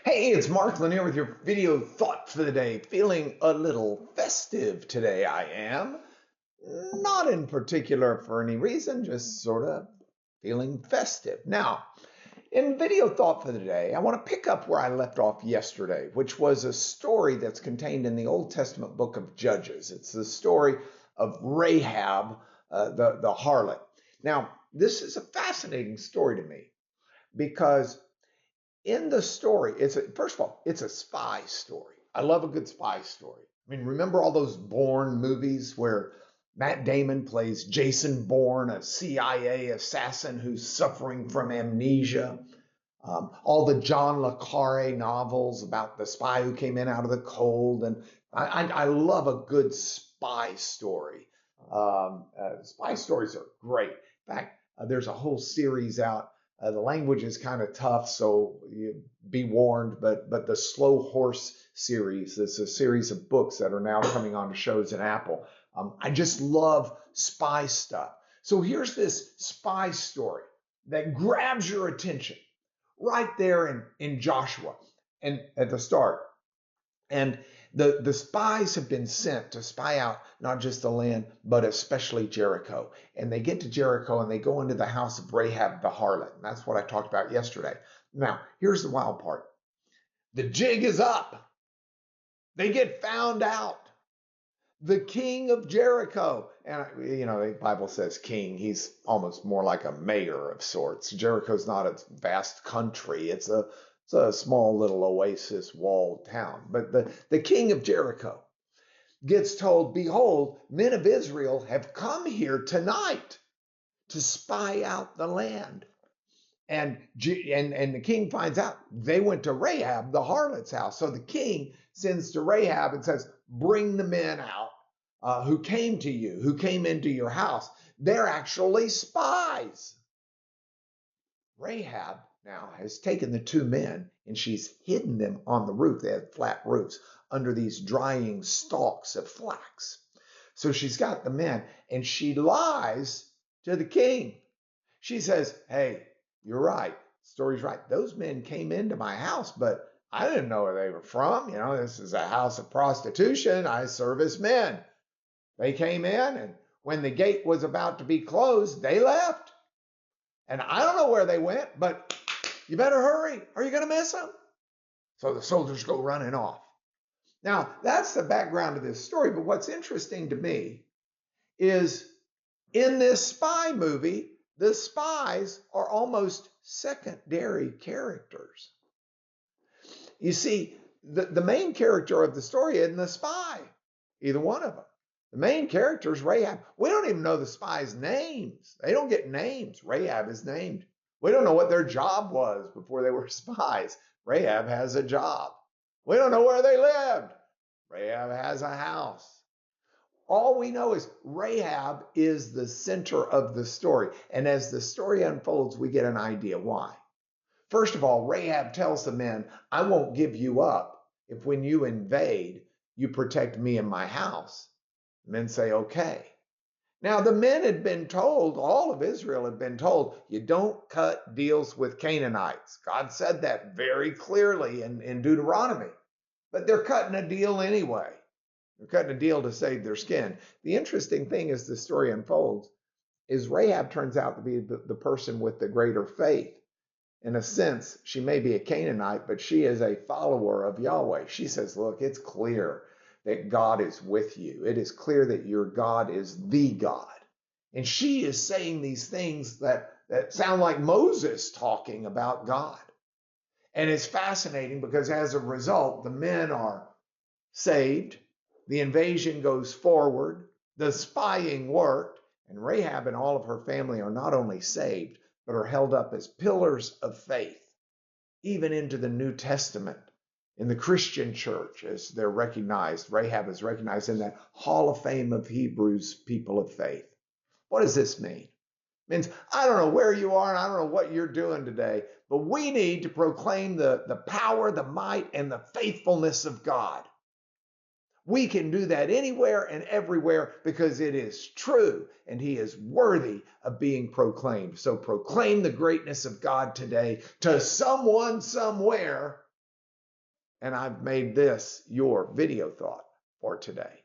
Hey, it's Mark Lanier with your video thought for the day. Feeling a little festive today, I am. Not in particular for any reason, just sort of feeling festive. Now, in video thought for the day, I want to pick up where I left off yesterday, which was a story that's contained in the Old Testament book of Judges. It's the story of Rahab, the harlot. Now, this is a fascinating story to me because in the story, first of all, it's a spy story. I love a good spy story. I mean, remember all those Bourne movies where Matt Damon plays Jason Bourne, a CIA assassin who's suffering from amnesia? All the John le Carre novels about the spy who came in out of the cold, and I love a good spy story. Spy stories are great. In fact, there's a whole series out. The language is kind of tough, so you be warned. But the Slow Horse series is a series of books that are now coming on to shows in Apple. I just love spy stuff. So here's this spy story that grabs your attention right there in Joshua and at the start. And the spies have been sent to spy out not just the land, but especially Jericho. And they get to Jericho and they go into the house of Rahab the harlot. And that's what I talked about yesterday. Now, here's the wild part. The jig is up. They get found out. The king of Jericho. And, the Bible says king. He's almost more like a mayor of sorts. Jericho's not a vast country. It's a small little oasis walled town. But the king of Jericho gets told, behold, men of Israel have come here tonight to spy out the land. And the king finds out they went to Rahab, the harlot's house. So the king sends to Rahab and says, bring the men out who came to you, who came into your house. They're actually spies. Rahab now has taken the two men and she's hidden them on the roof. They had flat roofs under these drying stalks of flax. So she's got the men and she lies to the king. She says, hey, you're right. Story's right. Those men came into my house, but I didn't know where they were from. This is a house of prostitution. I service men. They came in, and when the gate was about to be closed, they left. And I don't know where they went, but you better hurry. Are you going to miss them? So the soldiers go running off. Now, that's the background of this story. But what's interesting to me is in this spy movie, the spies are almost secondary characters. You see, the main character of the story isn't the spy, either one of them. The main character is Rahab. We don't even know the spies' names. They don't get names. Rahab is named. We don't know what their job was before they were spies. Rahab has a job. We don't know where they lived. Rahab has a house. All we know is Rahab is the center of the story. And as the story unfolds, we get an idea why. First of all, Rahab tells the men, I won't give you up if when you invade, you protect me and my house. Men say, okay. Now, the men had been told, all of Israel had been told, you don't cut deals with Canaanites. God said that very clearly in Deuteronomy. But they're cutting a deal anyway. They're cutting a deal to save their skin. The interesting thing as the story unfolds is Rahab turns out to be the person with the greater faith. In a sense, she may be a Canaanite, but she is a follower of Yahweh. She says, look, it's clear that God is with you. It is clear that your God is the God. And she is saying these things that sound like Moses talking about God. And it's fascinating because as a result, the men are saved. The invasion goes forward. The spying worked. And Rahab and all of her family are not only saved, but are held up as pillars of faith, even into the New Testament. In the Christian church, as they're recognized, Rahab is recognized in that Hall of Fame of Hebrews people of faith. What does this mean? It means I don't know where you are and I don't know what you're doing today, but we need to proclaim the power, the might, and the faithfulness of God. We can do that anywhere and everywhere because it is true and he is worthy of being proclaimed. So proclaim the greatness of God today to someone somewhere and I've made this your video thought for today.